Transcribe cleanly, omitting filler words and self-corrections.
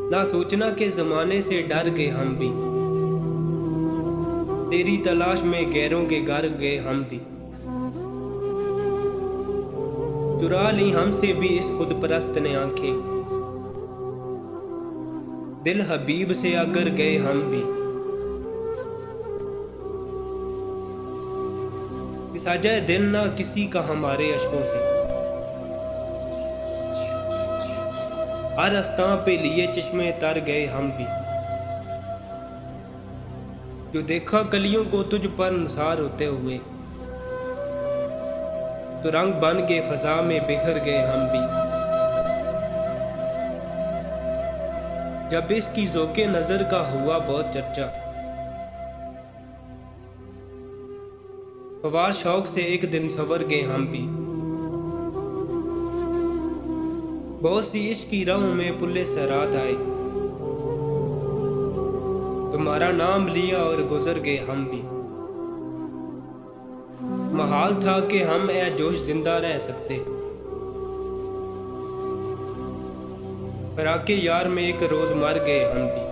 ना सोचना के ज़माने से डर गए हम भी, तेरी तलाश में गैरों के घर गए हम भी। चुरा ली हमसे भी इस खुद परस्त ने आंखें, दिल हबीब से अगर गए हम भी। साजा दिन ना किसी का हमारे अशकों से, हर अस्तां पे लिए चश्मे तर गए हम भी। जो देखा कलियों को तुझ पर निसार होते हुए, तो रंग बन के फजा में बिखर गए हम भी। जब इसकी ज़ोक़े नज़र का हुआ बहुत चर्चा, फवार शौक से एक दिन सवर गए हम भी। बहुत सी इश्क की राहों में पुल्ले सरात आए, तुम्हारा नाम लिया और गुजर गए हम भी। महाल था कि हम ए जोश जिंदा रह सकते, पर आके यार में एक रोज मर गए हम भी।